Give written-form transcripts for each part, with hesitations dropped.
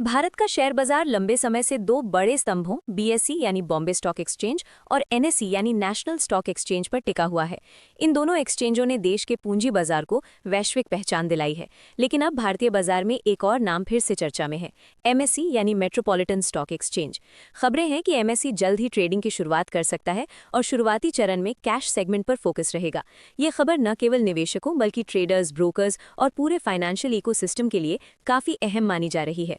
भारत का शेयर बाजार लंबे समय से दो बड़े स्तंभों बीएसई यानी बॉम्बे स्टॉक एक्सचेंज और एनएसई यानी नेशनल स्टॉक एक्सचेंज पर टिका हुआ है। इन दोनों एक्सचेंजों ने देश के पूंजी बाजार को वैश्विक पहचान दिलाई है। लेकिन अब भारतीय बाजार में एक और नाम फिर से चर्चा में है, एमएसई यानी मेट्रोपॉलिटन स्टॉक एक्सचेंज। खबरें हैं कि एमएसई जल्द ही ट्रेडिंग की शुरुआत कर सकता है और शुरुआती चरण में कैश सेगमेंट पर फोकस रहेगा। ये खबर न केवल निवेशकों बल्कि ट्रेडर्स, ब्रोकर्स और पूरे फाइनेंशियल इकोसिस्टम के लिए काफी अहम मानी जा रही है।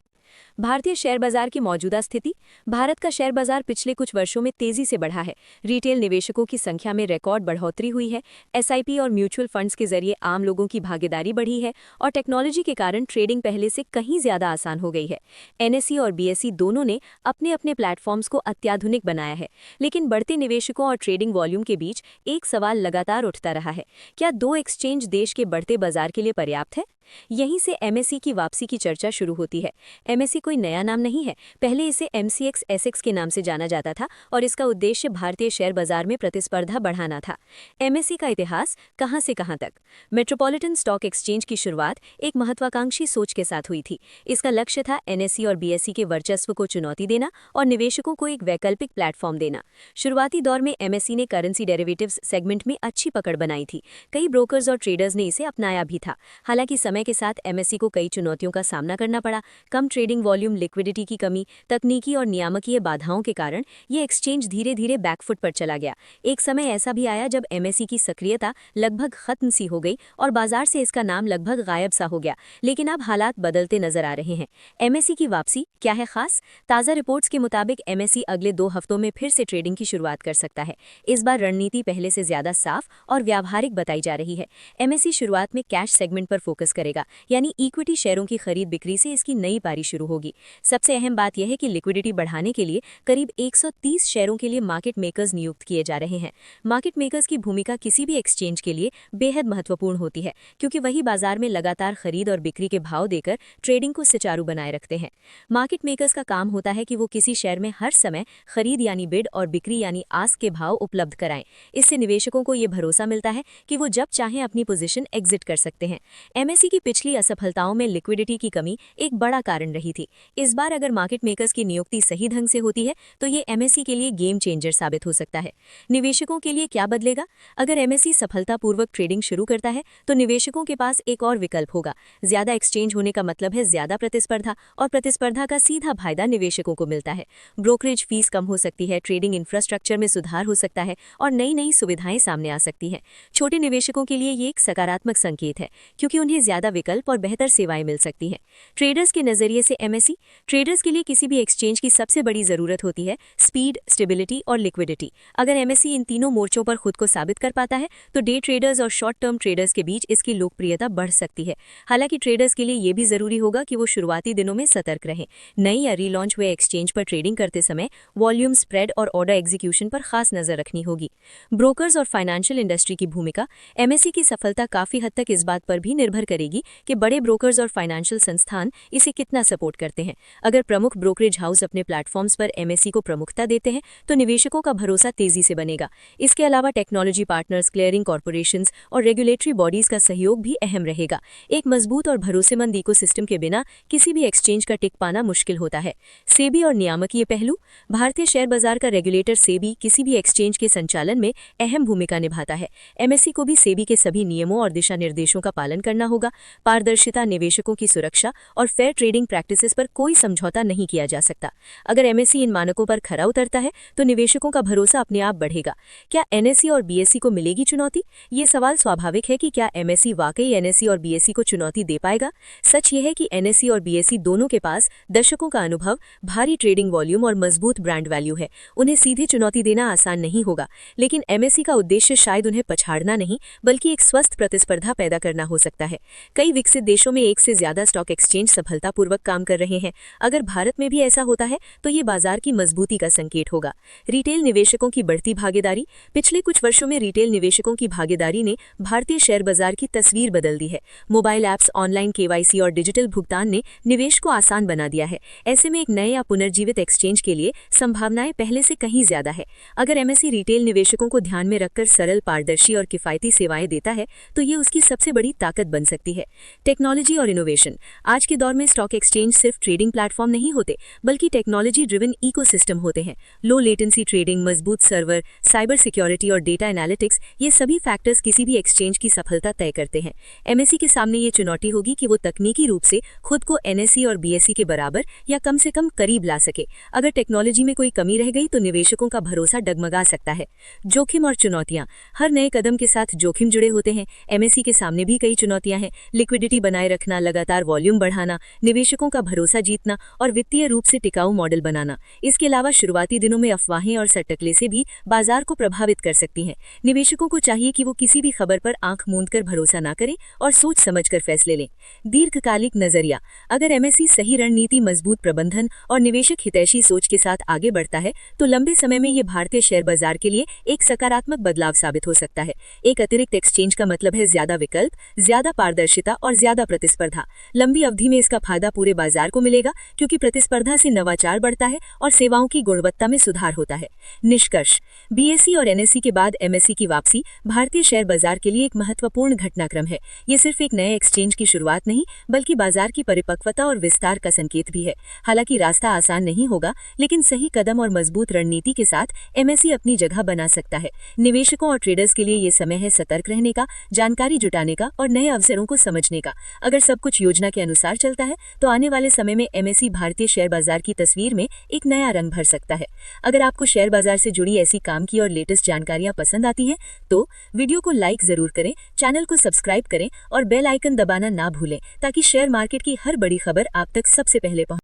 भारतीय शेयर बाजार की मौजूदा स्थिति। भारत का शेयर बाजार पिछले कुछ वर्षों में तेजी से बढ़ा है। रिटेल निवेशकों की संख्या में रिकॉर्ड बढ़ोतरी हुई है। एसआईपी और म्यूचुअल फंड्स के जरिए आम लोगों की भागीदारी बढ़ी है और टेक्नोलॉजी के कारण ट्रेडिंग पहले से कहीं ज्यादा आसान हो गई है। एनएसई और बीएसई दोनों ने अपने अपने प्लेटफॉर्म्स को अत्याधुनिक बनाया है। लेकिन बढ़ते निवेशकों और ट्रेडिंग वॉल्यूम के बीच एक सवाल लगातार उठता रहा है, क्या दो एक्सचेंज देश के बढ़ते बाजार के लिए पर्याप्त है? यहीं से एमएसई की वापसी की चर्चा शुरू होती है। एमएसई कोई नया नाम नहीं है। पहले इसे एमसीएक्स एसेक्स के नाम से जाना जाता था और इसका उद्देश्य भारतीय शेयर बाजार में प्रतिस्पर्धा बढ़ाना था। एमएसई का इतिहास कहां से कहां तक। मेट्रोपॉलिटन स्टॉक एक्सचेंज की शुरुआत एक महत्वाकांक्षी सोच के साथ हुई थी। इसका लक्ष्य था एनएसई और बीएसई के वर्चस्व को चुनौती देना और निवेशकों को एक वैकल्पिक प्लेटफॉर्म देना। शुरुआती दौर में एमएसई ने करेंसी डेरिवेटिव्स सेगमेंट में अच्छी पकड़ बनाई थी। कई ब्रोकर्स और ट्रेडर्स ने इसे अपनाया भी था। हालांकि समय के साथ एमएसई को कई चुनौतियों का सामना करना पड़ा। कम ट्रेडिंग वॉल्यूम, लिक्विडिटी की कमी, तकनीकी और नियामकीय बाधाओं के कारण ये एक्सचेंज धीरे धीरे बैकफुट पर चला गया। एक समय ऐसा भी आया जब एमएसई की सक्रियता लगभग खत्म सी हो गई और बाजार से इसका नाम लगभग गायब सा हो गया। लेकिन अब हालात बदलते नजर आ रहे हैं। एमएसई की वापसी क्या है खास? ताज़ा रिपोर्ट्स के मुताबिक एमएसई अगले 2 हफ्तों में फिर से ट्रेडिंग की शुरुआत कर सकता है। इस बार रणनीति पहले से ज्यादा साफ और व्यावहारिक बताई जा रही है। एमएसई शुरुआत में कैश सेगमेंट पर फोकस करेगा, यानी इक्विटी शेयरों की खरीद बिक्री से इसकी नई पारी शुरू होगी। सबसे अहम बात यह है कि लिक्विडिटी बढ़ाने के लिए करीब 130 शेयरों के लिए मार्केट मेकर्स नियुक्त किए जा रहे हैं। मार्केट मेकर्स की भूमिका किसी भी एक्सचेंज के लिए बेहद महत्वपूर्ण होती है, क्योंकि वही बाजार में लगातार खरीद और बिक्री के भाव देकर ट्रेडिंग को सुचारू बनाए रखते हैं। मार्केट मेकर्स का काम होता है कि वो किसी शेयर में हर समय खरीद यानी बिड और बिक्री यानी आस्क के भाव उपलब्ध कराएं। इससे निवेशकों को ये भरोसा मिलता है कि वो जब चाहें अपनी पोजीशन एग्जिट कर सकते हैं। एमएसई की पिछली असफलताओं में लिक्विडिटी की कमी एक बड़ा कारण रही थी। इस बार अगर मार्केट मेकर्स की नियुक्ति सही ढंग से होती है तो ये एमएसई के लिए गेम चेंजर साबित हो सकता है। निवेशकों के लिए क्या बदलेगा? अगर एमएसई सफलतापूर्वक ट्रेडिंग शुरू करता है तो निवेशकों के पास एक और विकल्प होगा। ज्यादा एक्सचेंज होने का मतलब है ज्यादा प्रतिस्पर्धा, और प्रतिस्पर्धा का सीधा फायदा निवेशकों को मिलता है। ब्रोकरेज फीस कम हो सकती है, ट्रेडिंग इंफ्रास्ट्रक्चर में सुधार हो सकता है और नई नई सुविधाएं सामने आ सकती हैं। छोटे निवेशकों के लिए ये एक सकारात्मक संकेत है, क्योंकि उन्हें ज्यादा विकल्प और बेहतर सेवाएं मिल सकती हैं। ट्रेडर्स के नजरिए से एमएसई, ट्रेडर्स के लिए किसी भी एक्सचेंज की सबसे बड़ी जरूरत होती है स्पीड, स्टेबिलिटी और लिक्विडिटी। अगर एमएसई इन तीनों मोर्चों पर खुद को साबित कर पाता है तो डे ट्रेडर्स और शॉर्ट टर्म ट्रेडर्स के बीच इसकी लोकप्रियता बढ़ सकती है। हालांकि ट्रेडर्स के लिए यह भी जरूरी होगा कि वो शुरुआती दिनों में सतर्क रहें। नई या रीलॉन्च हुए एक्सचेंज पर ट्रेडिंग करते समय वॉल्यूम, स्प्रेड और ऑर्डर एग्जीक्यूशन पर खास नजर रखनी होगी। ब्रोकर्स और फाइनेंशियल इंडस्ट्री की भूमिका। एमएसई की सफलता काफी हद तक इस बात पर भी निर्भर करेगी कि बड़े ब्रोकर्स और फाइनेंशियल संस्थान इसे कितना सपोर्ट करते हैं। अगर प्रमुख ब्रोकरेज हाउस अपने प्लेटफॉर्म्स पर एमएसई को प्रमुखता देते हैं तो निवेशकों का भरोसा तेजी से बनेगा। इसके अलावा टेक्नोलॉजी पार्टनर्स, क्लियरिंग कॉर्पोरेशंस और रेगुलेटरी बॉडीज का सहयोग भी अहम रहेगा। एक मजबूत और भरोसेमंद इकोसिस्टम के बिना किसी भी एक्सचेंज का टिक पाना मुश्किल होता है। सेबी और नियामकीय पहलू। भारतीय शेयर बाजार का रेगुलेटर सेबी किसी भी एक्सचेंज के संचालन में अहम भूमिका निभाता है। एमएसई को भी सेबी के सभी नियमों और दिशा निर्देशों का पालन करना होगा। पारदर्शिता, निवेशकों की सुरक्षा और फेयर ट्रेडिंग प्रैक्टिसेस पर कोई समझौता नहीं किया जा सकता। अगर एमएसई इन मानकों पर खरा उतरता है तो निवेशकों का भरोसा अपने आप बढ़ेगा। क्या एनएसई और बीएसई को मिलेगी चुनौती? ये सवाल स्वाभाविक है कि क्या एमएसई वाकई एनएसई और बीएसई को चुनौती दे पाएगा? सच ये है कि एनएसई और बीएसई दोनों के पास दशकों का अनुभव, भारी ट्रेडिंग वॉल्यूम और मजबूत ब्रांड वैल्यू है। उन्हें सीधे चुनौती देना आसान नहीं होगा, लेकिन एमएसई का उद्देश्य शायद उन्हें पछाड़ना नहीं बल्कि एक स्वस्थ प्रतिस्पर्धा पैदा करना हो सकता है। कई विकसित देशों में एक से ज्यादा स्टॉक एक्सचेंज सफलतापूर्वक काम कर रहे हैं। अगर भारत में भी ऐसा होता है तो ये बाजार की मजबूती का संकेत होगा। रिटेल निवेशकों की बढ़ती भागीदारी। पिछले कुछ वर्षों में रिटेल निवेशकों की भागीदारी ने भारतीय शेयर बाजार की तस्वीर बदल दी है। मोबाइल ऐप्स, ऑनलाइन केवाईसी और डिजिटल भुगतान ने निवेश को आसान बना दिया है। ऐसे में एक नए या पुनर्जीवित एक्सचेंज के लिए संभावनाएं पहले से कहीं ज्यादा है। अगर एमएसई रिटेल निवेशकों को ध्यान में रखकर सरल, पारदर्शी और किफायती सेवाएं देता है तो ये उसकी सबसे बड़ी ताकत बन सकती है। है। टेक्नोलॉजी और इनोवेशन। आज के दौर में स्टॉक एक्सचेंज सिर्फ ट्रेडिंग प्लेटफॉर्म नहीं होते, बल्कि टेक्नोलॉजी ड्रिवन इकोसिस्टम होते हैं। लो लेटेंसी ट्रेडिंग, मजबूत सर्वर, साइबर सिक्योरिटी और डेटा एनालिटिक्स, ये सभी फैक्टर्स किसी भी एक्सचेंज की सफलता तय करते हैं। एमएससी के सामने ये चुनौती होगी कि वो तकनीकी रूप से खुद को एनएसई और बीएसई के बराबर या कम से कम करीब ला सके। अगर टेक्नोलॉजी में कोई कमी रह गई तो निवेशकों का भरोसा डगमगा सकता है। जोखिम और चुनौतियां। हर नए कदम के साथ जोखिम जुड़े होते हैं। एमएससी के सामने भी कई चुनौतियां हैं। लिक्विडिटी बनाए रखना, लगातार वॉल्यूम बढ़ाना, निवेशकों का भरोसा जीतना और वित्तीय रूप से टिकाऊ मॉडल बनाना। इसके अलावा शुरुआती दिनों में अफवाहें और सट्टकले से भी बाजार को प्रभावित कर सकती हैं। निवेशकों को चाहिए कि वो किसी भी खबर पर आंख मूंदकर भरोसा ना करें और सोच समझकर फैसले लें। दीर्घकालिक नजरिया। अगर एमएससी सही रणनीति, मजबूत प्रबंधन और निवेशक हितैषी सोच के साथ आगे बढ़ता है तो लंबे समय में ये भारतीय शेयर बाजार के लिए एक सकारात्मक बदलाव साबित हो सकता है। एक अतिरिक्त एक्सचेंज का मतलब है ज्यादा विकल्प, ज्यादा पारदर्शिता और ज्यादा प्रतिस्पर्धा। लंबी अवधि में इसका फायदा पूरे बाजार को मिलेगा, क्योंकि प्रतिस्पर्धा से नवाचार बढ़ता है और सेवाओं की गुणवत्ता में सुधार होता है। निष्कर्ष। बीएसई और एनएसई के बाद एमएससी की वापसी भारतीय शेयर बाजार के लिए एक महत्वपूर्ण घटनाक्रम है। ये सिर्फ एक नए एक्सचेंज की शुरुआत नहीं, बल्कि बाजार की परिपक्वता और विस्तार का संकेत भी है। हालांकि रास्ता आसान नहीं होगा, लेकिन सही कदम और मजबूत रणनीति के साथ एमएससी अपनी जगह बना सकता है। निवेशकों और ट्रेडर्स के लिए ये समय है सतर्क रहने का, जानकारी जुटाने का और नए अवसरों को समझने का। अगर सब कुछ योजना के अनुसार चलता है तो आने वाले समय में एमएससी भारतीय शेयर बाजार की तस्वीर में एक नया रंग भर सकता है। अगर आपको शेयर बाजार से जुड़ी ऐसी काम की और लेटेस्ट जानकारियां पसंद आती हैं तो वीडियो को लाइक जरूर करें, चैनल को सब्सक्राइब करें और बेल आइकन दबाना ना भूलें, ताकि शेयर मार्केट की हर बड़ी खबर आप तक सबसे पहले पहुंचे।